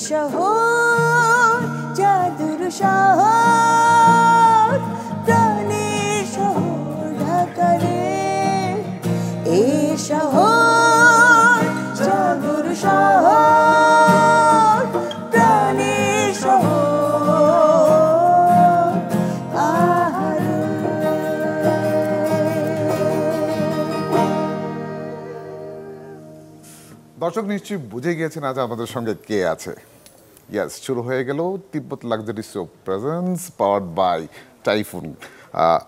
শহর জাদুর শহর প্রাণের শহর ঢাকা রে এই শহর জাদুর শহর প্রাণের শহর আহারে। দর্শক নিশ্চয়ই বুঝে গিয়েছেন আজ আমাদের সঙ্গে কে আছে। ইয়াস, শুরু হয়ে গেল Tibet luxury soap presence powered by Typhoon.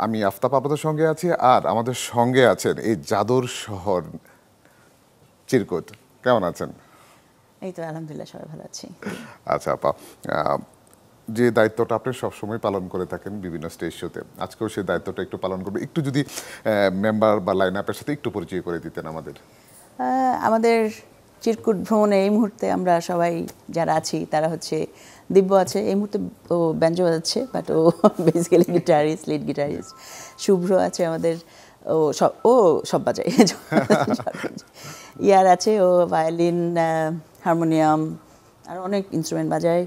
আমি আফতাব আপনাদের সঙ্গে আছি, আর আমাদের সঙ্গে আছেন এই জাদুর শহর চিরকুট। কেমন আছেন? এই তো আলহামদুলিল্লাহ, সবাই ভালো আছি। আচ্ছা আপা, যে দায়িত্বটা আপনি সবসময় পালন করে থাকেন বিভিন্ন স্টেজ শোতে, আজকেও সেই দায়িত্বটা একটু পালন করবে। একটু যদি মেম্বার বা লাইন আপের সাথে একটু পরিচয় করে দিতেন আমাদের। আমাদের চিরকুট ভ্রমণে এই মুহূর্তে আমরা সবাই যারা আছি তারা হচ্ছে, দিব্য আছে এই মুহূর্তে, ও ব্যঞ্জো বাজাচ্ছে, বাট ও basically guitarist, lead guitarist. Shubhra আছে আমাদের, ও সব বাজায়। ইয়ার আছে, ও ভায়োলিন, হারমোনিয়াম আর অনেক ইনস্ট্রুমেন্ট বাজায়।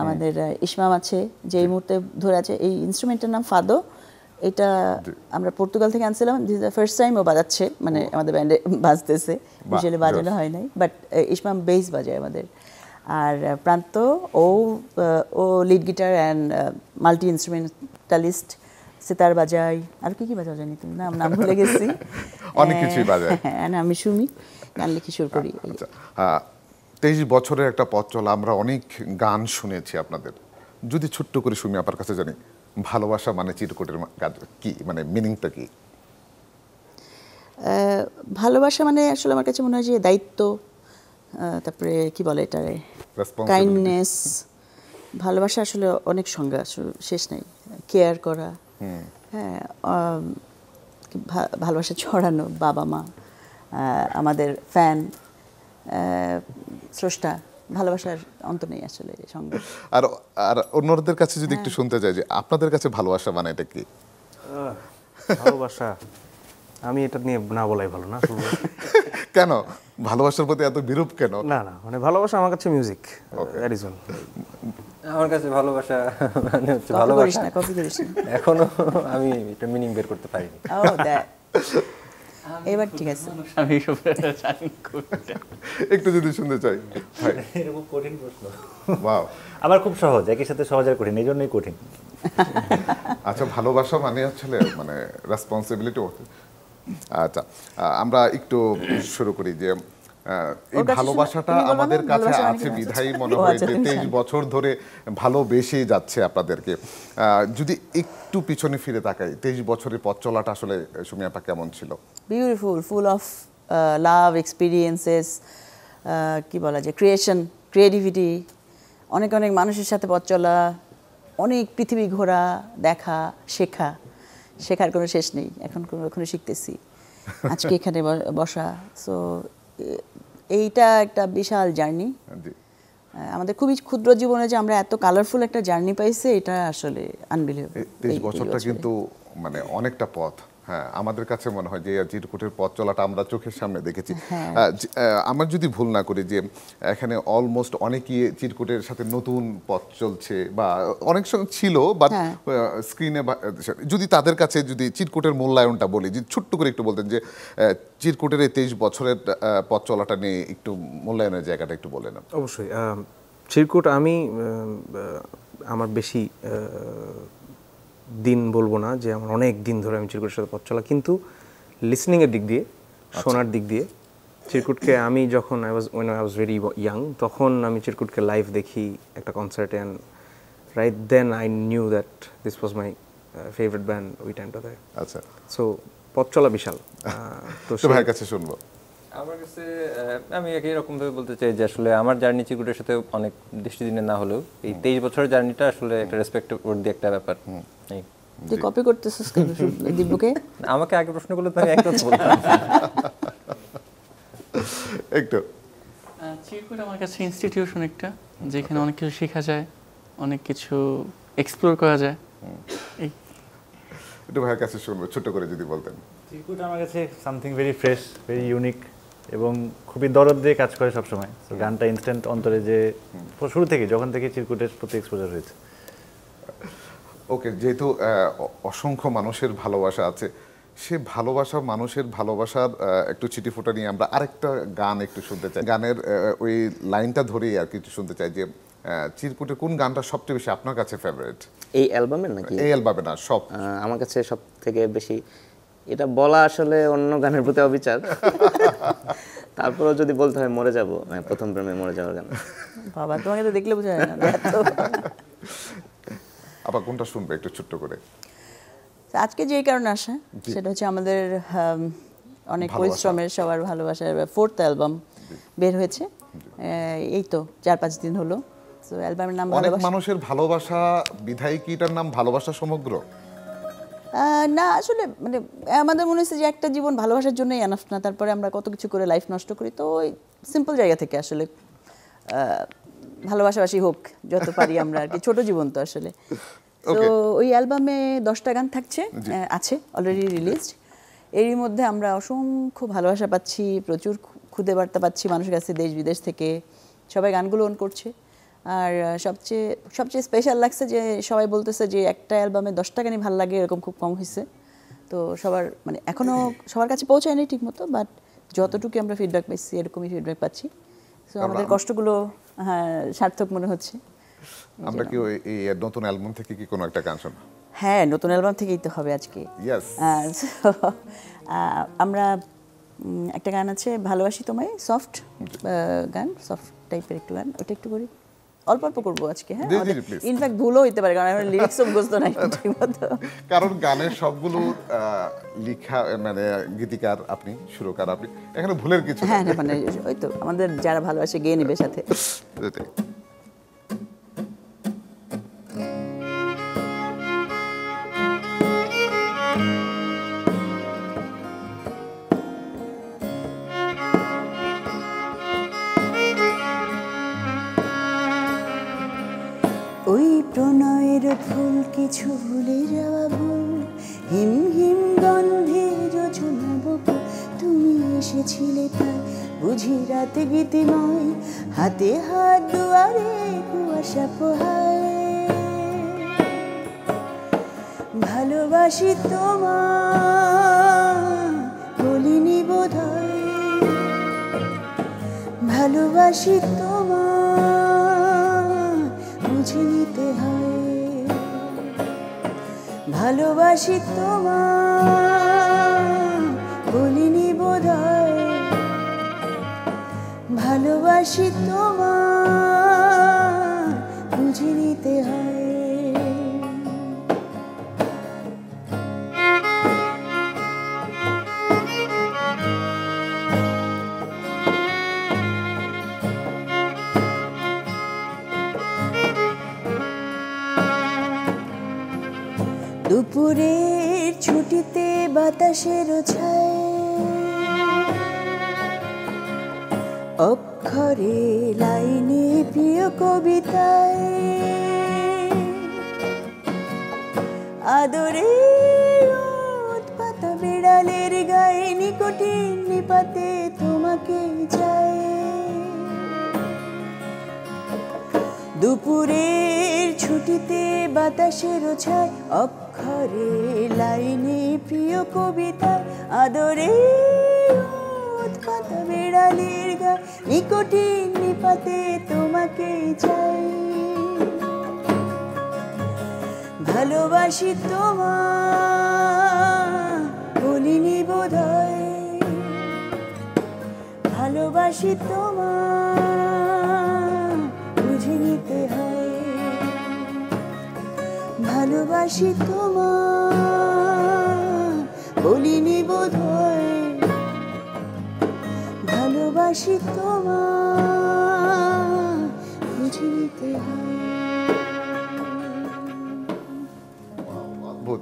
আমাদের ইসমাম আছে যে এই মুহূর্তে ধরে আছে, এই ইনস্ট্রুমেন্টের নাম ফাদো। এটা আমরা পর্তুগাল থেকে আনছিলাম, this is the first time ও বাজাচ্ছে, মানে আমাদের ব্যান্ডে বাজতেছে, ইউজুয়ালি বাজানো হয় নাই, বাট ইসমাম বেস বাজায় আমাদের। আর প্রান্ত, ও lead guitar and multi ইনস্ট্রুমেন্টালিস্ট, sitar বাজাই, আর কি কি বাজাও জানি তুমি, নাম ভুলে গেছি, অনেক কিছুই বাজায়। হ্যাঁ, আমি সুমি, গান লিখি, সুর করি। 23 বছরের একটা পথ চলা, আমরা অনেক গান শুনেছি আপনাদের। যদি ছোট্ট করে সুমি আপনার কাছে জানি, ভালোবাসা মানে চিরকুটের কাজ কি, মানে মিনিংটা কি? ভালোবাসা মানে আসলে আমার কাছে মনে হয় যে দায়িত্ব, তারপরে কি বলে এটা, কাইন্ডনেস। ভালোবাসা আসলে অনেক সংজ্ঞা, শেষ নেই। কেয়ার করা, হ্যাঁ, ভালোবাসা ছড়ানো, বাবা মা, আমাদের ফ্যান, স্রষ্টা, ভালোবাসার অন্ত নেই আসলে সংজ্ঞা। আর আর অন্যদের কাছে যদি একটু শুনতে চাই যে আপনাদের কাছে ভালোবাসা মানে এটা কি? ভালোবাসা, আমি এটা নিয়ে না বলাই ভালো না। কেন ভালোবাসার প্রতি এত বিরূপ কেন? না না, মানে ভালোবাসা আমার কাছে মিউজিক, দ্যাট ইজ অল। আমার কাছে ভালোবাসা মানে হচ্ছে ভালোবাসা। কপি করিস না। এখনো আমি এটা মিনিং বের করতে পারিনি। এবার ঠিক আছে, আমি সব জানি। একটু যদি শুনতে চাই। এরকম কঠিন প্রশ্ন। ওয়াও, আমার খুব সহজ, একই সাথে সহজ আর কঠিন, এই জন্যই কঠিন। আচ্ছা, ভালোবাসা মানে আসলে মানে রেসপন্সিবিলিটি। আচ্ছা, আমরা একটু শুরু করি যে এই ভালোবাসাটা আমাদের কাছে আছে বিধায়ী মনে হয় যে 23 বছর ধরে ভালোবেসে যাচ্ছে আপনাদেরকে। যদি একটু পিছনে ফিরে তাকাই, 23 বছরের পথ চলাটা আসলে সুমি আপা কেমন ছিল? Beautiful, full of love, experiences, কি বলা যায়, ক্রিয়েটিভিটি, অনেক অনেক মানুষের সাথে পথ চলা, অনেক পৃথিবী ঘোরা, দেখা, শেখার কোনো শেষ নেই। এখনো শিখতেছি, আজকে এখানে বসা। সো এইটা একটা বিশাল জার্নি। আমাদের খুবই ক্ষুদ্র জীবনে যে আমরা এত কালারফুল একটা জার্নি পাইছি, এটা আসলে আনবিলিভেবল। 23 বছরটা কিন্তু মানে অনেকটা পথ। হ্যাঁ, আমাদের কাছে মনে হয় যে চিরকুটের পথ চলাটা আমরা চোখের সামনে দেখেছি। আমার যদি ভুল না করি যে এখানে অলমোস্ট অনেকই চিরকুটের সাথে নতুন পথ চলছে, বা অনেক সময় ছিল, বাট স্ক্রিনে, যদি তাদের কাছে যদি চিরকুটের মূল্যায়নটা বলি, যে ছোট্ট করে একটু বলতেন যে চিরকুটের এই 23 বছরের পথ চলাটা নিয়ে একটু মূল্যায়নের জায়গাটা একটু বলে নেন। অবশ্যই, চিরকুট আমি আমার বেশি দিন বলবো না যে আমার অনেক দিন ধরে আমি চিরকুটের সাথে পথ চলা, কিন্তু লিসনিংয়ের দিক দিয়ে, শোনার দিক দিয়ে চিরকুটকে আমি যখন আই ওয়াজ ভেরি ইয়াং, তখন আমি চিরকুটকে লাইভ দেখি একটা কনসার্টে, and right then I knew that this was my favourite band ওই টাইমটাতে। আচ্ছা, সো পথ চলা বিশাল। তো ভাইয়ের কাছে শুনবো। আমার কাছে আমি একই রকম ভাবে বলতে চাই যে আসলে আমার জার্নি চিরকুটের সাথে অনেক দৃষ্টিদিনের না হলেও এই 23 বছরের জার্নিটা আসলে একটা রেসপেক্ট ওয়ার্দি একটা ব্যাপার। তুই কপি করতেছিস কেন দিব্যকে? আমাকে আগে প্রশ্ন করলে তো আমি একটা বলতাম। একটু চিরকুট আমার কাছে ইনস্টিটিউশন একটা, যেখানে অনেক কিছু শেখা যায়, অনেক কিছু এক্সপ্লোর করা যায়। একটু ভাইয়ের কাছে শুনবো, ছোট করে যদি বলতেন। চিরকুট আমার কাছে something very fresh, very unique, এবং খুবই দরদ দিয়ে কাজ করে সবসময়। তো গানটা ইনস্ট্যান্ট অন্তরে যে শুরু থেকে যখন থেকে চিরকুটের প্রতি এক্সপোজার হয়েছে। ওকে, যেহেতু অসংখ্য মানুষের ভালোবাসা আছে, সে ভালোবাসা মানুষের ভালোবাসার একটু চিঠিফোঁটা নিয়ে আমরা আরেকটা গান একটু শুনতে চাই। গানের ওই লাইনটা ধরেই আর কিছু শুনতে চাই যে চিরকুটে কোন গানটা সবচেয়ে বেশি আপনার কাছে ফেভারিট? এই অ্যালবামের নাকি? এই অ্যালবামে না, সব। আমার কাছে সব থেকে বেশি, এটা বলা আসলে অন্য গানের প্রতি অবিচার, তারপরেও যদি বলতে হয় মরে যাব, প্রথম প্রেমে মরে যাওয়ার গান। বাবা, তোমাকে তো দেখলে বোঝা যায় না এত। আবার কোনটা শুনবে একটু ছোট্ট করে? আজকে যে কারণে আসা সেটা হচ্ছে আমাদের অনেক পরিশ্রমের সবার ভালোবাসার 4th অ্যালবাম বের হয়েছে, এই তো 4-5 দিন হলো। তো অ্যালবামের নাম অনেক ভালোবাসা। মানুষের ভালোবাসা বিধায় কি এটার নাম ভালোবাসা সমগ্র? না, আসলে মানে আমাদের মনে হচ্ছে যে একটা জীবন ভালোবাসার জন্যই এনাফ না, তারপরে আমরা কত কিছু করে লাইফ নষ্ট করি। তো ওই সিম্পল জায়গা থেকে আসলে ভালোবাসাবাসী হোক যত পারি আমরা আর কি, ছোট জীবন তো আসলে। তো ওই অ্যালবামে 10টা গান থাকছে, আছে অলরেডি রিলিজড। এরই মধ্যে আমরা অসংখ্য ভালোবাসা পাচ্ছি, প্রচুর খুদে বার্তা পাচ্ছি মানুষের কাছে, দেশ বিদেশ থেকে সবাই গানগুলো অন করছে। আর সবচেয়ে স্পেশাল লাগছে যে সবাই বলতেছে যে একটা অ্যালবামে 10টা গানই ভালো লাগে, এরকম খুব কম হয়েছে। তো সবার মানে এখনও সবার কাছে পৌঁছায়নি ঠিক মতো, বাট যতটুকু আমরা ফিডব্যাক পাইছি এরকমই ফিডব্যাক পাচ্ছি। তো আমাদের কষ্টগুলো সার্থক মনে হচ্ছে। আমরা কি এই নতুন অ্যালবাম থেকে কি কোনো একটা গান শোনা? হ্যাঁ, নতুন অ্যালবাম থেকেই তো হবে আজকে। ইয়েস। আমরা একটা গান আছে ভালোবাসি তোমায়, সফট গান, সফট টাইপের একটু গান, ওটা একটু করি, অল্প অল্প করবো আজকে। হ্যাঁ, ইনফ্যাক্ট ভুলও হইতে পারে কারণ আমার লিরিক্সও মুখস্থ নাই ঠিকমতো। কারণ গানের সবগুলো লেখা মানে গীতিকার আপনি, সুরকার আপনি, এখানে ভুলের কিছু নেই। হ্যাঁ, মানে ওই তো আমাদের যারা ভালোবাসে গেয়ে নেবে সাথে। ওই প্রণয়ের ফুল কিছু ভুলে যাওয়া ভুল, হিম হিম গন্ধে যোজনা বকুল, তুমি এসেছিলে তাই বুঝি রাতে গীতিময়, হাতে হাত দুয়ারে কুয়াশা পোহায়। ভালোবাসি তোমায় বলিনি বোধহয়, ভালোবাসি তোমায় বুঝে নিতে হয়। ভালোবাসি তোমায় বলিনি বোধহয়, ভালোবাসি তোমায় বুঝে নিতে হয়। দুপুরের ছুটিতে বাতাসের ছায়, অক্ষরে লাইনে প্রিয় কবিতায়, আদরে পাতা বিড়ালের গায়ে নিকটিন নিপাতে তোমাকে চাই। দুপুরের ছুটিতে বাতাসের ছায়, অক্ষরে লাইনে প্রিয় কবিতা, আদরে পাতা বিড়ালের গায়ে নিকটিন নিপাতে তোমাকে চাই। ভালোবাসি তোমায় বলিনি বোধহয়, ভালোবাসি তোমায় বুঝে নিতে হয়। ভালোবাসি তোমায় বলিনি বোধহয়, ভালোবাসি তোমায় বুঝে নিতে হয়। অদ্ভুত,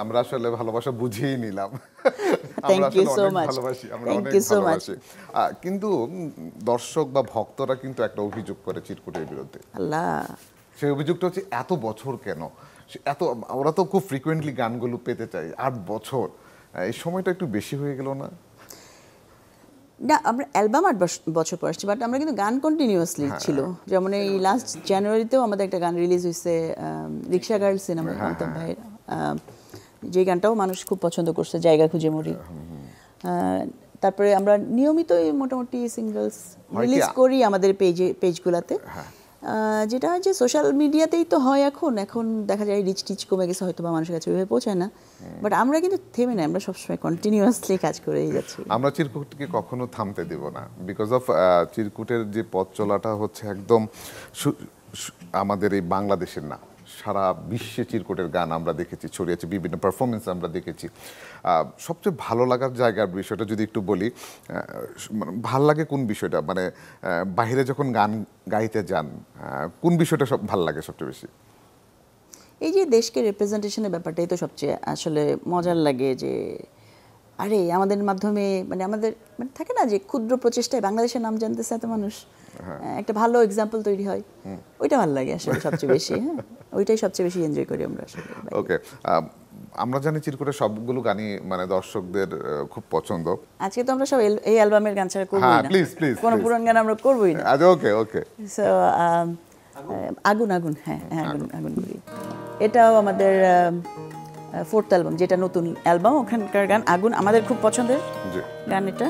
আমরা আসলে ভালোবাসা বুঝিয়ে নিলাম। Thank you so much. ভালোবাসি, আমরা Thank অনেক you so much. ভালোবাসি। কিন্তু দর্শক বা ভক্তরা কিন্তু একটা অভিযোগ করে চিরকুটের বিরুদ্ধে। আল্লাহ, সেই অভিযোগটা হচ্ছে এত বছর কেন, এত ওরা তো খুব ফ্রিকোয়েন্টলি গানগুলো পেতে চাই, 8 বছর, এই সময়টা একটু বেশি হয়ে গেল না? না আমরা অ্যালবাম 8 বছর পর আসছি, বাট আমরা কিন্তু গান কন্টিনিউয়াসলি ছিল। যেমন এই লাস্ট জানুয়ারিতেও আমাদের একটা গান রিলিজ হয়েছে রিক্সা গার্ল সিনেমা, অমিতাভ ভাইয়ের, যে গানটাও মানুষ খুব পছন্দ করছে, জায়গা খুঁজে মরি। তারপরে আমরা নিয়মিতই মোটামুটি সিঙ্গলস রিলিজ করি আমাদের পেজগুলোতে, যেটা হয় যে সোশ্যাল মিডিয়াতেই তো হয় এখন দেখা যায় রিচ টিচ কমে গেছে, হয়তো বা মানুষের কাছে ওইভাবে পৌঁছায় না, বাট আমরা কিন্তু থেমে নাই, আমরা সবসময় কন্টিনিউয়াসলি কাজ করেই যাচ্ছি। আমরা চিরকুটকে কখনো থামতে দেব না, বিকজ অফ চিরকুটের যে পথ চলাটা হচ্ছে একদম আমাদের এই বাংলাদেশের না, সারা বিশ্বে চিরকুটের গান আমরা দেখেছি, ছড়িয়েছে, বিভিন্ন পারফরমেন্স আমরা দেখেছি। সবচেয়ে ভালো লাগার জায়গার বিষয়টা যদি একটু বলি, ভাল লাগে কোন বিষয়টা, মানে বাইরে যখন গান গাইতে যান কোন বিষয়টা সব ভাল লাগে সবচেয়ে বেশি? এই যে দেশকে রিপ্রেজেন্টেশনের ব্যাপারটাই তো সবচেয়ে আসলে মজার লাগে, যে আরে আমাদের মাধ্যমে আমাদের থাকে না যে ক্ষুদ্র প্রচেষ্টায় বাংলাদেশের নাম জানতেছে এত মানুষ, একটা ভালো এক্সাম্পল তৈরি হয়, ওইটা ভালো লাগে আসলে সবচেয়ে বেশি। ওইটাই সবচেয়ে বেশি এনজয় করি আমরা আসলে। ওকে, আমরা জানি চিরকুটের সবগুলো গানই দর্শকদের খুব পছন্দ। আজকে তো আমরা সব এই অ্যালবামের গান ছাড়া করবোই না, প্লিজ কোনো পুরান গান আমরা করবোই না। ওকে ওকে, সো আগুন আগুন, হ্যাঁ আগুন আগুন করি, এটাও আমাদের 4th অ্যালবাম, যেটা নতুন অ্যালবাম, ওখানকার গান আগুন আমাদের খুব পছন্দের গান এটা।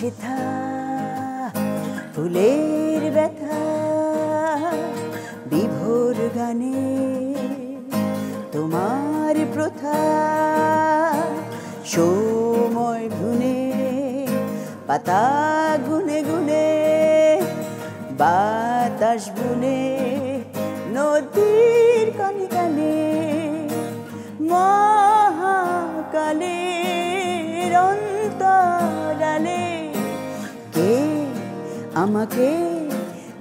সেথা ফুলের ব্যথা বিভোর গানে তোমার প্রথা, সময় গুনে পাতা গুনে গুনে বাতাস বুনে নদীর কানে কানে মহাকালের অন্তরালে কে আমাকে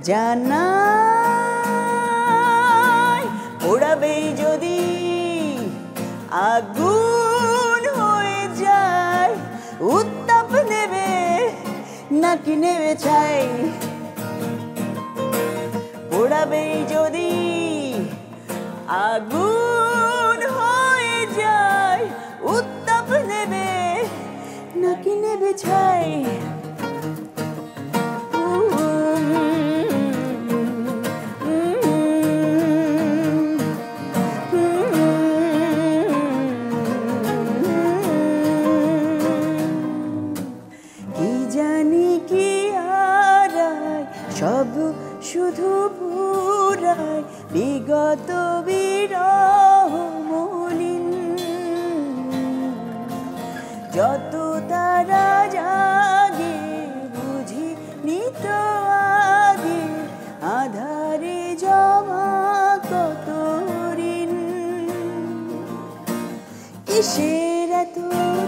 জানায়, ওড়াবে যদি আগুন হয়ে যায়, উত্তাপ নেবে নাকি নেবে ছাই, ওড়াবে যদি আগুন হয়ে যায়, উত্তাপ নেবে নাকি নেবে ছাই। সব শুধু পুরায় বিগত বিরহ মলিন, যত তারা জাগে বুঝি নিত আগে আধারে জমা কত ঋণ, কিসের এত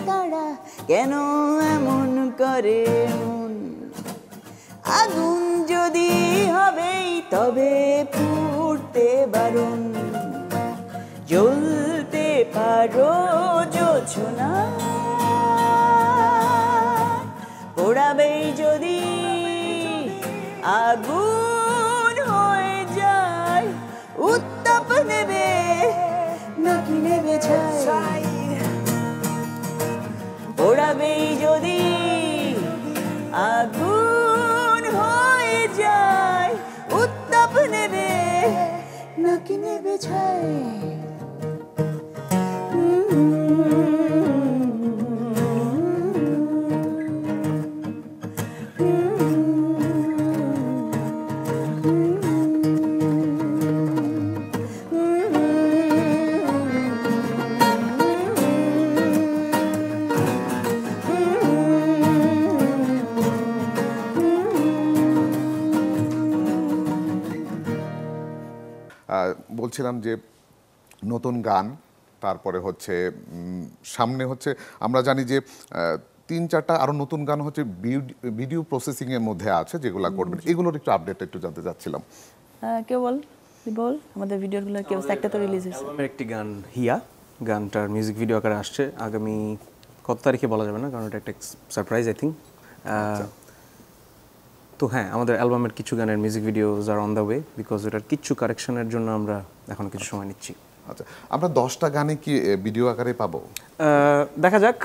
তারা কেন এমন করে মন, আগুন যদি হবেই তবে পুড়তে বারণ, জ্বলতে পারো জোছনা, পোড়াবেই যদি আগুন হয়ে যায়, উত্তাপ নেবে নাকি নেবে ছাই, পোড়াবেই যদি আগুন হয়ে যায়, উত্তাপ নেবে নাকি নেবে ছাই। বলছিলাম যে নতুন গান, তারপরে হচ্ছে সামনে হচ্ছে আমরা জানি যে 3-4টা আরো নতুন গান হচ্ছে ভিডিও প্রসেসিং এর মধ্যে আছে যেগুলো করবেন, এগুলোর একটু আপডেট একটু জানতে চাচ্ছিলাম। কেউ বল আমাদের ভিডিওগুলো কেউ একটা তো রিলিজ হয়েছে। অ্যালবামের একটি গান হিয়া, গানটার মিউজিক ভিডিও আকারে আসছে আগামী কত তারিখে বলা যাবে না, কারণ এটা একটা সারপ্রাইজ আই থিঙ্ক। তো হ্যাঁ, আমাদের অ্যালবামের কিছু গানের মিউজিক ভিডিওজ আর অন দ্য ওয়ে, বিকজ এটার কিছু কারেকশনের জন্য আমরা এখন কিছু সময় নিচ্ছি। আচ্ছা, আমরা 10টা গানে কি ভিডিও আকারে পাবো? দেখা যাক,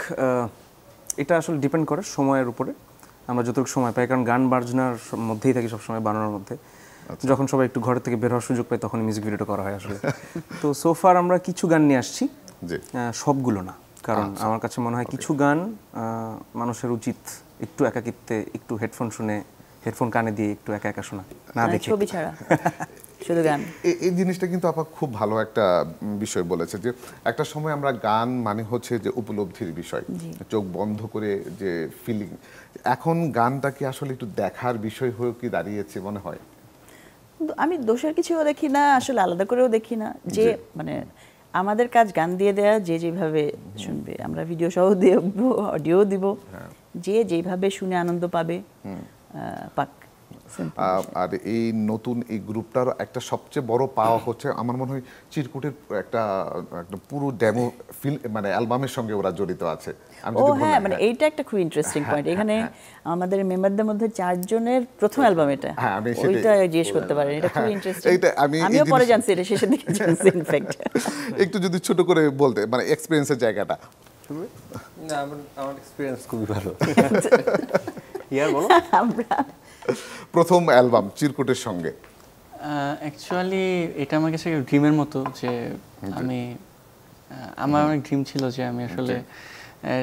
এটা আসলে ডিপেন্ড করে সময়ের উপরে, আমরা যতটুকু সময় পাই, কারণ গান বাজনার মধ্যেই থাকি সবসময়, বানানোর মধ্যে। যখন সবাই একটু ঘর থেকে বের হওয়ার সুযোগ পায় তখন মিউজিক ভিডিওটা করা হয় আসলে। তো সোফার আমরা কিছু গান নিয়ে আসছি, সবগুলো না, কারণ আমার কাছে মনে হয় কিছু গান মানুষের উচিত একটু একাকিত্বে, একটু হেডফোন শুনে, হেডফোন কানে দিয়ে একটু একা একা শোনা, না দেখে, ছবি ছাড়া শুধু গান। এই জিনিসটা কিন্তু আপা খুব ভালো একটা বিষয় বলেছে, যে একটা সময় আমরা গান মানে হচ্ছে যে উপলব্ধির বিষয়, চোখ বন্ধ করে যে ফিলিং, এখন গানটা কি আসলে একটু দেখার বিষয় হয়ে কি দাঁড়িয়েছে মনে হয়? আমি দোষের কিছুও দেখি না, আসলে আলাদা করেও দেখি না, যে মানে আমাদের কাজ গান দিয়ে দেয়া, যে যেভাবে শুনবে, আমরা ভিডিও সহ দেব, অডিও দিব, যে যেভাবে শুনে আনন্দ পাবে পাক। আর এই নতুন এই গ্রুপটার একটা সবচেয়ে বড় পাওয়া হচ্ছে আমার মনে হয় চিরকুটের একটা পুরো ডেমো ফিল, মানে অ্যালবামের সঙ্গে ওরা জড়িত আছে। ও হ্যাঁ, মানে এইটা একটা খুব ইন্টারেস্টিং পয়েন্ট। এখানে আমাদের মেম্বারদের মধ্যে 4 জনের প্রথম অ্যালবাম এটা, ওইটা জিজ্ঞেস করতে পারেন, এটা খুব ইন্টারেস্টিং। আমিও পরে জানছি, এটা শেষের দিকে জানছি ইনফ্যাক্ট। একটু যদি ছোট করে বলতে, মানে এক্সপেরিয়েন্সের জায়গাটা। না, আমার এক্সপেরিয়েন্স খুবই ভালো। ইয়ার বলো। আমরা প্রথম অ্যালবাম চিরকুটের সঙ্গে অ্যাকচুয়ালি এটা আমার কাছে ড্রিমের মতো, যে আমার অনেক ড্রিম ছিল যে আমি আসলে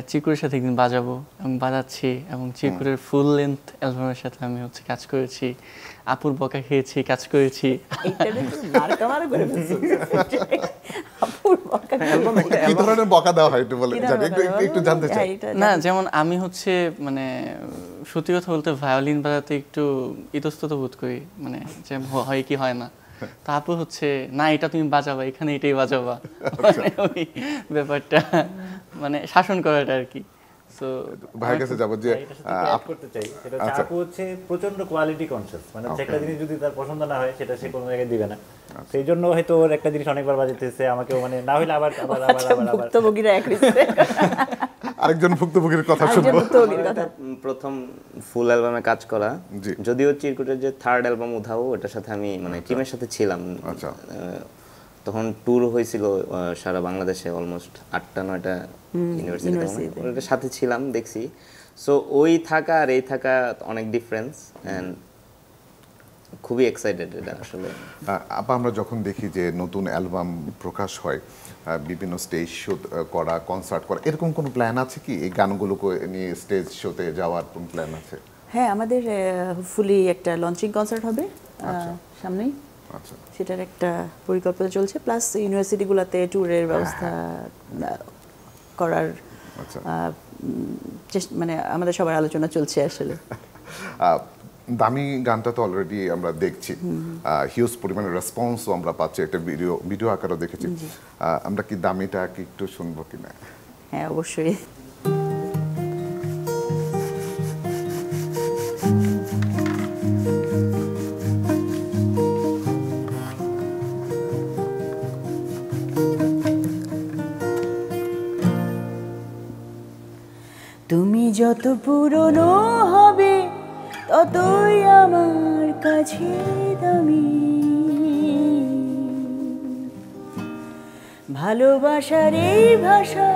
চিরকুটের সাথে একদিন বাজাবো, এবং বাজাচ্ছি, এবং চিরকুটের ফুল লেন্থ অ্যালবামের সাথে আমি কাজ করেছি, আপুর বকা খেয়েছি, কাজ করেছি। কি ধরনের বকা দেওয়া হয় একটু বলে, একটু জানতে চাই। না, যেমন আমি মানে সত্যি কথা বলতে ভায়োলিন বাজাতে একটু ইতস্তত বোধ করি, মানে যে হয় কি হয় না, তারপর না এটা তুমি বাজাবা, এখানে এটাই বাজাবা, মানে ওই ব্যাপারটা, মানে শাসন করাটা আর কি। সো ভাইয়ের কাছে যাবো, যে করতে চাই সেটা হচ্ছে আপু হচ্ছে প্রচন্ড কোয়ালিটি কনসিয়াস, মানে একটা জিনিস যদি তার পছন্দ না হয় সেটা সে কোনো জায়গায় দিবে না, সেই জন্য হয়তো ওর একটা জিনিস অনেকবার বাজাতেছে, আমাকেও মানে না হইলে আবার আবার আবার আবার ভুক্তভোগীরা এক হইছে, আরেকজন ভুক্তভোগীর কথা শুনবো। প্রথম ফুল অ্যালবামে কাজ করা, যদিও চিরকুটের যে থার্ড অ্যালবাম উধাও, ওটার সাথে আমি মানে টিমের সাথে ছিলাম। আচ্ছা, তখন ট্যুর হয়েছিল সারা বাংলাদেশে, অলমোস্ট 8টা-9টা ইউনিভার্সিটিতে, ওটার সাথে ছিলাম, দেখছি। সো ওই থাকা আর এই থাকা অনেক ডিফারেন্স, এন্ড খুবই এক্সাইটেড এটা আসলে। আপা, আমরা যখন দেখি যে নতুন অ্যালবাম প্রকাশ হয়, বিভিন্ন স্টেজ শো করা, কনসার্ট করা, এরকম কোনো প্ল্যান আছে কি? এই গানগুলোকে নিয়ে স্টেজ শোতে যাওয়ার কোন প্ল্যান আছে? হ্যাঁ, আমাদের ফুলি একটা লঞ্চিং কনসার্ট হবে সামনেই, সেটার একটা পরিকল্পনা চলছে, প্লাস ইউনিভার্সিটিগুলোতে ট্যুরের ব্যবস্থা করার মানে আমাদের সবার আলোচনা চলছে আসলে। দামি গানটা তো অলরেডি আমরা দেখছি, হিউজ পরিমাণে রেসপন্সও আমরা পাচ্ছি, একটা ভিডিও আকারও দেখেছি। আমরা কি দামিটা কি একটু শুনবো কিনা? হ্যাঁ, অবশ্যই। তুমি যত পুরনো হবে ততই আমার কাছে দামি, ভালোবাসার এই ভাষা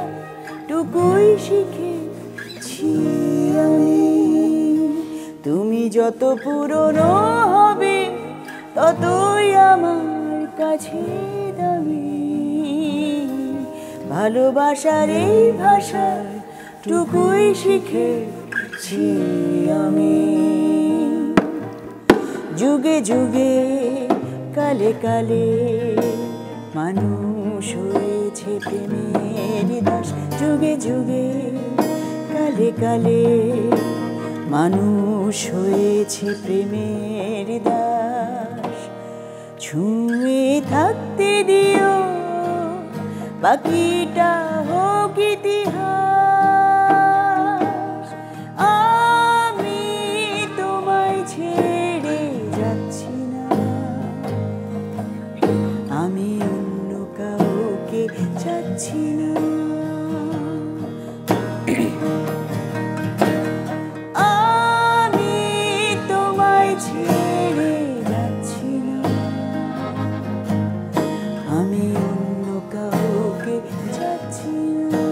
টুকুই শিখেছি আমি। তুমি যত পুরনো হবে ততই আমার কাছে দামি, ভালোবাসার এই ভাষা টুকুই শিখেছি আমি। যুগে যুগে কালে কালে মানুষ হয়েছে প্রেমের দাস, যুগে যুগে কালে কালে মানুষ হয়েছে প্রেমের দাস। ছুঁয়ে থাকতে দিও বাকিটা হোক ইতিহাস, আমি তোমায় ছেড়ে যাচ্ছি না। যাচ্ছি না। আমি তোমায় ছেড়ে যাচ্ছি না, আমি অন্য কাউকে যাচ্ছি না।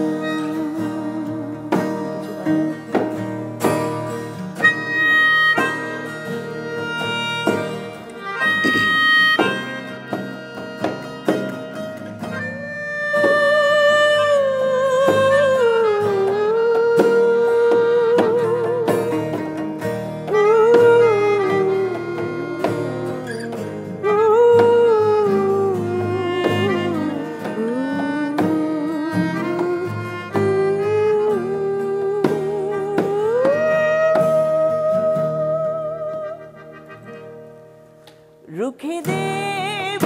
রুখে দেব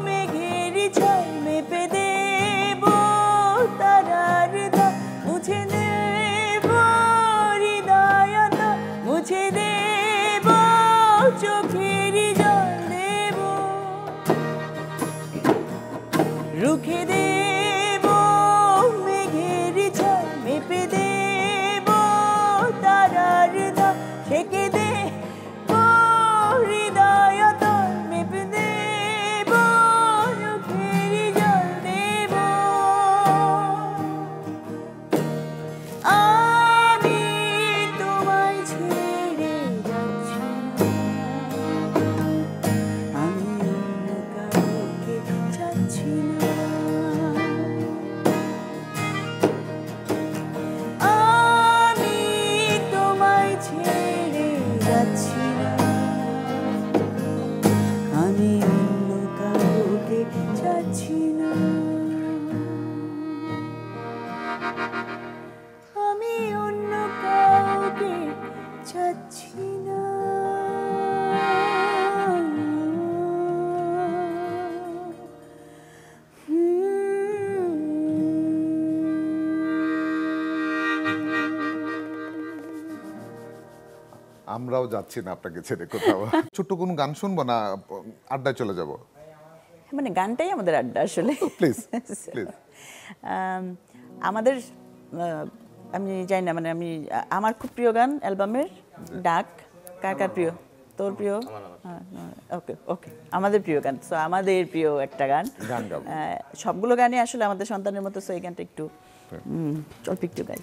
মেঘের ঝড়, মেপে দেব তারার দাগ, মুছে দেব হৃদয়ত, মুছে দেব চোখের জল দেব। রুখে দেব মেঘের ঝড়, মেপে দেব তারার দাগ, ঢেকে দেব আমরাও যাচ্ছি না আপনাকে ছেড়ে কোথাও। ছোট্ট কোনো গান শুনবো না আড্ডায় চলে যাব? মানে গানটাই আমাদের আড্ডা আসলে। Please please. আমাদের আমি জানি না, মানে আমার খুব প্রিয় গান অ্যালবামের ডাক। কার কার প্রিয়? তোর প্রিয়? ওকে ওকে, আমাদের প্রিয় গান। সো আমাদের প্রিয় একটা গান, সবগুলো গানই আসলে আমাদের সন্তানের মতো। সো এই গানটা একটু অল্প একটু গাই।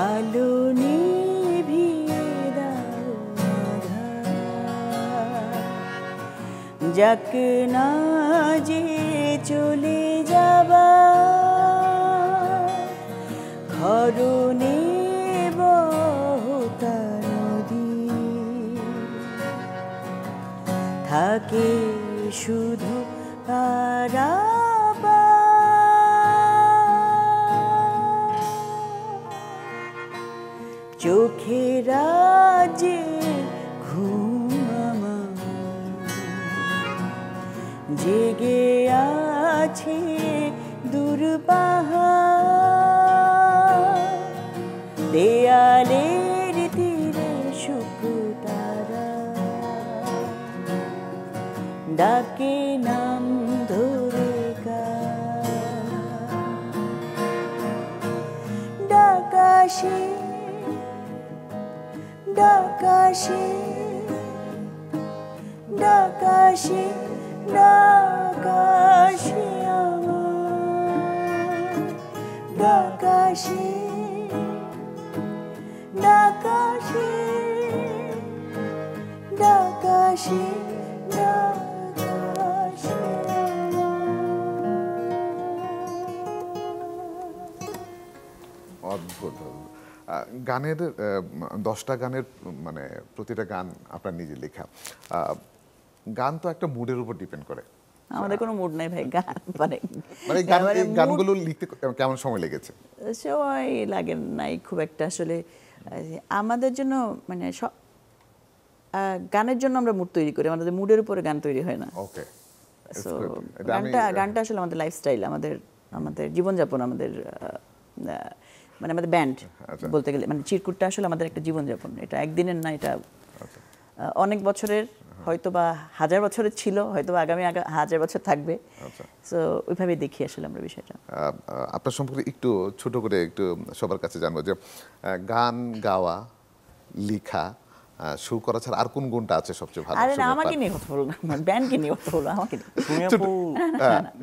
আলো নিভিয়ে দাও আঁধার, যাক না যে চলে যাবা, ধরণে বহতা নদী থাকে শুধু চোখে রাজে ঘুম আমার জেগে আছে দূর পাহাড়, দেয়ালের তীরে শুকতারা ডাকে নাম ধরে ডাকাশে ডাকাশে ডাকাশে ডাকাশে আমার ডাকাশে ডাকাশে ডাকাশে ডাকাশে। অদ্ভুত। গানের 10টা গানের মানে প্রতিটা গান আপনার নিজে লেখা। গান তো একটা মুডের উপর ডিপেন্ড করে, আমাদের কোনো মুড নাই ভাই গান মানে মানে এই গানগুলো লিখতে কেমন সময় লেগেছে? সময় লাগে নাই খুব একটা আসলে। আমাদের জন্য মানে গানের জন্য আমরা মুড তৈরি করি, আমাদের মুডের উপরে গান তৈরি হয় না। ওকে, সো গানটা আসলে আমাদের লাইফস্টাইল, আমাদের জীবনযাপন, আমাদের মানে আমাদের ব্যান্ড বলতে গেলে মানে চিরকুটটা আসলে আমাদের একটা জীবনযাপন। এটা একদিনের না, এটা অনেক বছরের, হয়তো বা 1000 বছরের ছিল, হয়তো বা আগামী 1000 বছর থাকবে। সো ওইভাবে দেখি আসলে আমরা বিষয়টা। আপনার সম্পর্কে একটু ছোট করে একটু সবার কাছে জানবো যে গান গাওয়া, লেখা, সুর করা ছাড়া আর কোন গুণটা আছে সবচেয়ে ভালো? আরে না, আমাকে নিয়ে কথা বলো না, আমার ব্যান্ডকে নিয়ে কথা বলো, আমাকে নিয়ে। তুমি আপু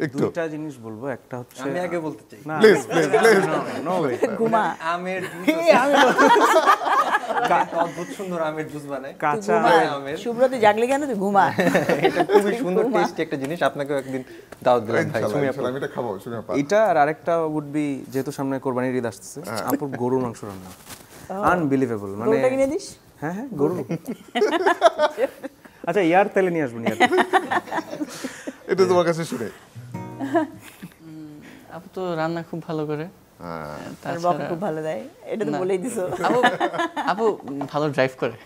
একটু দুইটা জিনিস বলবো, একটা হচ্ছে আমি আগে বলতে চাই, না please please please no way, ঘুমা আমের অদ্ভুত সুন্দর আমের জুস বানায়, কাঁচা আমের। সুব্রত জাগলে কেন, তুই ঘুমা। এটা খুবই সুন্দর টেস্টি একটা জিনিস, আপনাকেও একদিন দাওয়াত দিলাম ভাই। ইনশাআল্লাহ, ইনশাআল্লাহ আমি এটা খাবো, শুনে পা। এটা আর আরেকটা উড বি, যেহেতু সামনে কোরবানির ঈদ আসছে, আপুর গরুর মাংস রান্না আনবিলিভেবল, মানে গরুটা কিনে দিস। হ্যাঁ গরু। আচ্ছা ইয়ার তেলে নিয়ে আসবেন, ইয়ার এটা তোমার কাছে শুনে। আপু তো রান্না খুব ভালো করে, আর বকা খুব ভালো দেয়, এটা তো বলেই দিছো। আপু ভালো ড্রাইভ করে।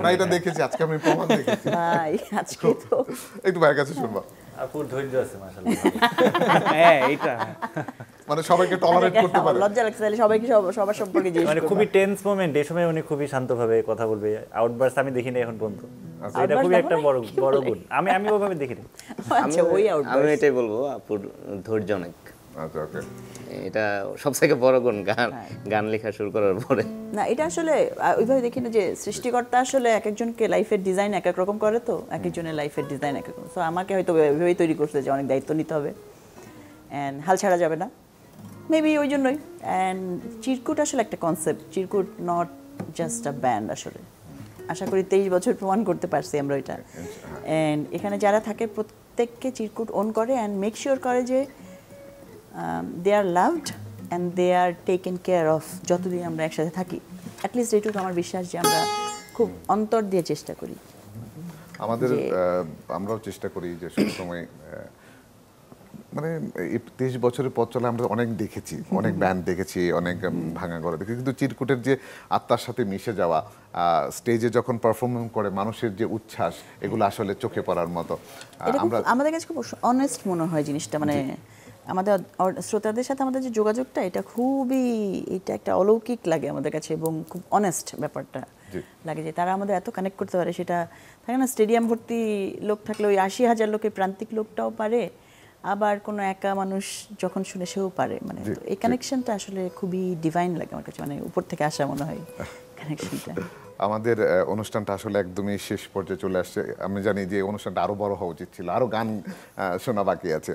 না এটা দেখেছি, আজকে আমি প্রমাণ দেখেছি। ভাই আজকে তো একটু ভাইয়ের কাছে শুনবা। আপুর ধৈর্য আছে মাশাআল্লাহ। হ্যাঁ এইটা মানে সবাইকে টলারেট করতে পারে। লজ্জা লাগছে, তাহলে সবাইকে সবার সম্পর্কে জিজ্ঞেস মানে খুবই টেন্স মোমেন্ট, এই সময় উনি খুবই শান্তভাবে কথা বলবে, আউটবার্স আমি দেখিনি এখন পর্যন্ত। এটা খুবই একটা বড় গুণ, আমি ওভাবে দেখিনি। আচ্ছা ওই আউট আমি এটাই বলবো, আপুর ধৈর্য অনেক, আচ্ছা ওকে। এটা সবথেকে বড় গুণ গান লেখা শুরু করার পরে। না, এটা আসলে ওইভাবে দেখি না যে সৃষ্টিকর্তা আসলে এক একজনকে লাইফের ডিজাইন এক এক রকম করে, তো এক একজনের লাইফের ডিজাইন এক এক রকম। সো আমাকে হয়তো ওইভাবেই তৈরি করছে যে অনেক দায়িত্ব নিতে হবে অ্যান্ড হাল ছাড়া যাবে না, মেবি ওই জন্যই। অ্যান্ড চিরকুট আসলে একটা concept, Chirkutt not just a band. আসলে আশা করি 23 বছর প্রমাণ করতে পারছি আমরা ওইটা। অ্যান্ড এখানে যারা থাকে প্রত্যেককে চিরকুট ওন করে অ্যান্ড মেক শিওর করে যে they are loved and they are taken care of, যতদিন আমরা একসাথে থাকি। অ্যাটলিস্ট এইটুকু আমার বিশ্বাস যে আমরা খুব অন্তর দিয়ে চেষ্টা করি। আমাদের আমরাও চেষ্টা করি যে সবসময় মানে এই 23 বছরের পথ চলে আমরা অনেক দেখেছি, অনেক ব্যান্ড দেখেছি, অনেক ভাঙা গড়া দেখেছি, কিন্তু চিরকুটের যে আত্মার সাথে মিশে যাওয়া, স্টেজে যখন পারফরমেন্স করে মানুষের যে উচ্ছ্বাস, এগুলো আসলে চোখে পড়ার মতো। আমরা আমাদের কাছে খুব অনেস্ট মনে হয় জিনিসটা, মানে আমাদের শ্রোতাদের সাথে আমাদের যে যোগাযোগটা, এটা খুবই, এটা একটা অলৌকিক লাগে আমাদের কাছে এবং খুব অনেস্ট ব্যাপারটা লাগে যে তারা আমাদের এত কানেক্ট করতে পারে। সেটা থাকে না, স্টেডিয়াম ভর্তি লোক থাকলে ওই 80,000 লোকের প্রান্তিক লোকটাও পারে, আবার কোনো একা মানুষ যখন শুনে সেও পারে। মানে এই কানেকশনটা আসলে খুবই ডিভাইন লাগে আমার কাছে, মানে উপর থেকে আসা মনে হয় কানেকশনটা। আমাদের অনুষ্ঠানটা আসলে একদমই শেষ পর্যায়ে চলে আসছে। আমি জানি যে অনুষ্ঠানটা আরো বড় হওয়া উচিত ছিল, আরো গান শোনা বাকি আছে।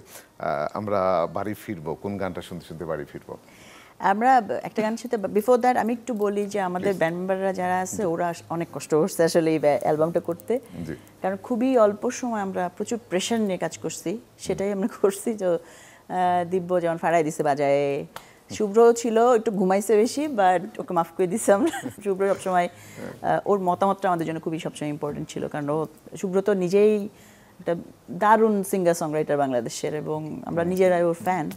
আমরা বাড়ি ফিরবো, কোন গানটা শুনতে শুনতে বাড়ি ফিরবো? আমরা একটা গান সাথে বিফোর দ্যাট আমি একটু বলি যে আমাদের ব্যান্ড মেম্বাররা যারা আছে ওরা অনেক কষ্ট করছে আসলে এই অ্যালবামটা করতে, কারণ খুবই অল্প সময় আমরা প্রচুর প্রেশার নিয়ে কাজ করছি। সেটাই আমরা করছি যে দিব্য যেমন ফাড়াই দিছে বাজায়, শুভ্র ছিল একটু ঘুমাইছে বেশি, বাট ওকে মাফ করে দিচ্ছে আমরা। শুভ্র সবসময় ওর মতামতটা আমাদের জন্য খুবই সবসময় ইম্পর্টেন্ট ছিল, কারণ শুভ্র তো নিজেই একটা দারুণ সিঙ্গার সংরাইটার বাংলাদেশের, এবং আমরা নিজেরাই ওর ফ্যান।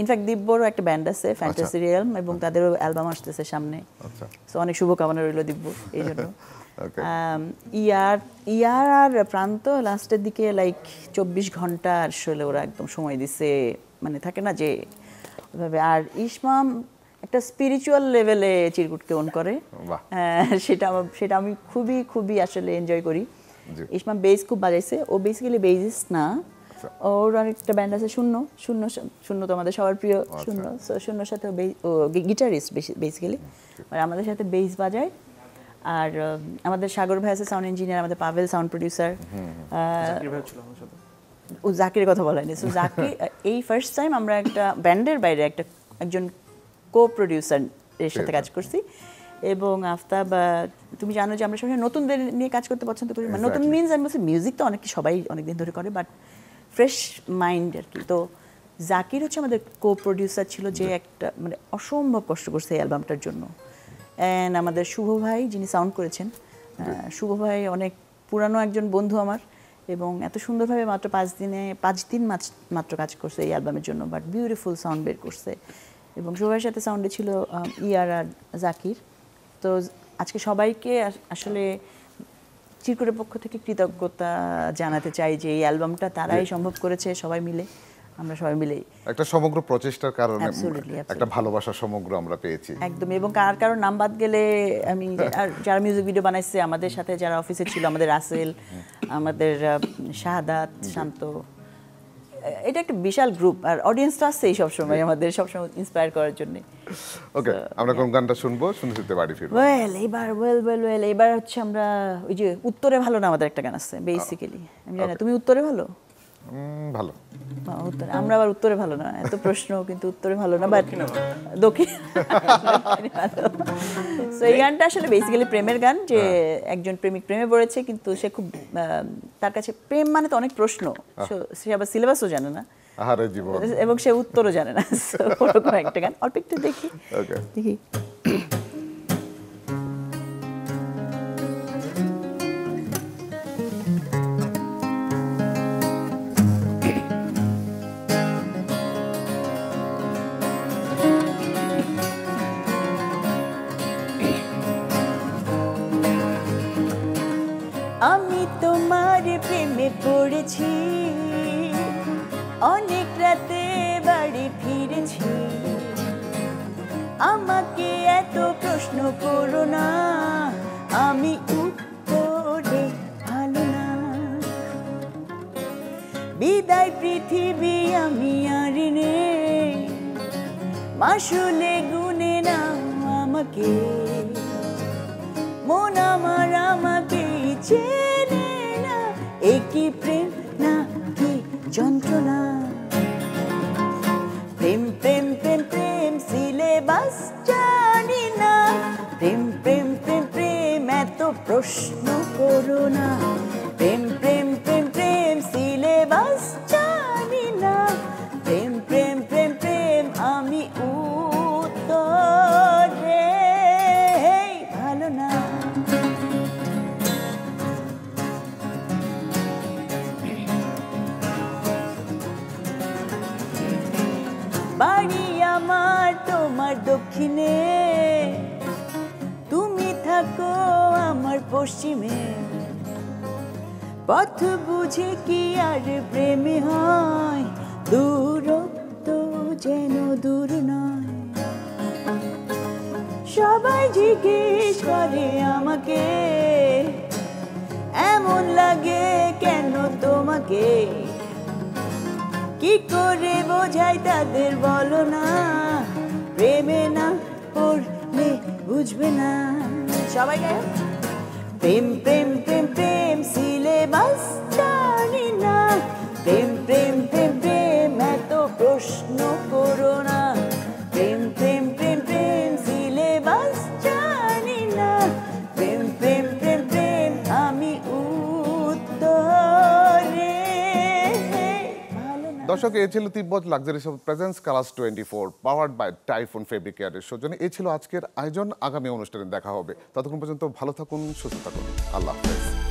ইনফ্যাক্ট দিব্যরও একটা ব্যান্ড আছে ফ্যান্টাসি রিয়েলম, এবং তাদেরও অ্যালবাম আসতেছে সামনে। সো অনেক শুভকামনা রইল দিব্য এই জন্য। ইয়ার আর প্রান্ত লাস্টের দিকে লাইক 24 ঘন্টা আসলে ওরা একদম সময় দিছে, মানে থাকে না যে ওইভাবে। আর ইসমাম একটা স্পিরিচুয়াল লেভেলে চিরকুটকে ওন করে, সেটা আমি খুবই খুবই আসলে এনজয় করি। ইসমাম বেস খুব বাজাইছে, ও বেসিক্যালি বেসিস্ট না, ওর আরেকটা ব্যান্ড আছে শূন্য শূন্য শূন্য তো আমাদের সবার প্রিয় শূন্য। সো শূন্যর সাথে ও গিটারিস্ট বেসিক্যালি, আর আমাদের সাথে বেস বাজায়। আর আমাদের সাগর ভাই আছে সাউন্ড ইঞ্জিনিয়ার, আমাদের পাভেল সাউন্ড প্রডিউসার, ও জাকিরের কথা বলা হয়নি। সো জাকির এই ফার্স্ট টাইম আমরা একটা ব্যান্ডের বাইরে একজন কো প্রডিউসার এর সাথে কাজ করছি। এবং আফতাব, তুমি জানো যে আমরা সবসময় নতুনদের নিয়ে কাজ করতে পছন্দ করি। মানে নতুন মিনস আমি বলছি মিউজিক তো সবাই অনেকদিন ধরে করে, বাট ফ্রেশ মাইন্ড আর কি। তো জাকির হচ্ছে আমাদের কো প্রডিউসার ছিল, যে একটা মানে অসম্ভব কষ্ট করছে এই অ্যালবামটার জন্য। অ্যান্ড আমাদের শুভ ভাই যিনি সাউন্ড করেছেন, শুভ ভাই অনেক পুরানো একজন বন্ধু আমার, এবং এত সুন্দরভাবে মাত্র 5 দিন মাত্র কাজ করছে এই অ্যালবামের জন্য, বাট বিউটিফুল সাউন্ড বের করছে। এবং শোভার সাথে সাউন্ডে ছিল ইয়ার আর জাকির। তো আজকে সবাইকে আসলে চিরকুটের পক্ষ থেকে কৃতজ্ঞতা জানাতে চাই যে এই অ্যালবামটা তারাই সম্ভব করেছে, সবাই মিলে, আমরা সবাই মিলেই একটা সমগ্র প্রচেষ্টার কারণে Absolutely. একটা ভালোবাসা সমগ্র আমরা পেয়েছি। একদম। এবং কারো নাম বাদ গেলে আমি আর যারা মিউজিক ভিডিও বানাইছে আমাদের সাথে, যারা অফিসে ছিল, আমাদের রাসেল, আমাদের শাহাদাত, শান্ত, এটা একটা বিশাল গ্রুপ। আর অডিয়েন্স তো আসছেই সবসময় আমাদের, সবসময় ইন্সপায়ার করার জন্য। ওকে, আমরা কোন গানটা শুনবো, শুনতে শুনতে বাড়ি ফিরবো? এবার হচ্ছে আমরা ওই যে উত্তরে ভালো না, আমাদের একটা গান আছে বেসিক্যালি, আমি জানি না, তুমি উত্তরে ভালো? ভালো। উত্তরে আমরা আবার উত্তরে ভালো না, এত প্রশ্ন কিন্তু উত্তরে ভালো না, বাট দক্ষিণ সো এই গানটা আসলে বেসিক্যালি প্রেমের গান, যে একজন প্রেমিক প্রেমে পড়েছে, কিন্তু সে খুব তার কাছে প্রেম মানে তো অনেক প্রশ্ন, সে আবার সিলেবাসও জানে না, আহারে জীবন, এবং সে উত্তরও জানে না। ওরকম একটা গান, অল্প একটু দেখি। দেখি আমি তোমার প্রেমে পড়েছি, অনেক রাতে বাড়ি ফিরেছি, আমাকে এত প্রশ্ন করো না, আমি উত্তরে ভালো না, বিদায় পৃথিবী আমি আর নেই, মাসুলে গুনে নাও আমাকে, মন আমার আমাকে চেনে না, একই প্রেম না কি যন্ত্রণা, প্রেম প্রেম প্রেম প্রেম সিলেবাস জানি না, প্রেম প্রেম প্রেম প্রেম এত প্রশ্ন করো না, প্রেম প্রেম প্রেম প্রেম সিলেবাস জানি না, প্রেম প্রেম প্রেম প্রেম আমি উত্তরে ভালো না। বাড়ি আমার তোমার দক্ষিণে, তুমি থাকো আমার পশ্চিমে, পথ বুঝে কি আর প্রেমে হয়, দূরত্ব যেন দূর নয়, সবাই জিজ্ঞেস করে আমাকে, এমন লাগে কেন তোমাকে, কি করে বোঝাই তাদের বলো না, প্রেমে না পড়লে বুঝবে না, সবাই গায়, প্রেম প্রেম প্রেম প্রেম সিলেবাস জানি না, প্রেম প্রেম প্রেম প্রেম এত প্রশ্ন করো না, প্রেম প্রেম প্রেম প্রেম সিলেবাস জানি না, প্রেম প্রেম প্রেম প্রেম আমি উত্তরে ভালো না। দর্শক, এ ছিল Tibet luxuries of presence colours 24 powered by Typhoon fabric কেয়ারের সৌজন্যে। এ ছিল আজকের আয়োজন। আগামী অনুষ্ঠানে দেখা হবে, ততক্ষণ পর্যন্ত ভালো থাকুন, সুস্থ থাকুন, আল্লাহ হাফেজ।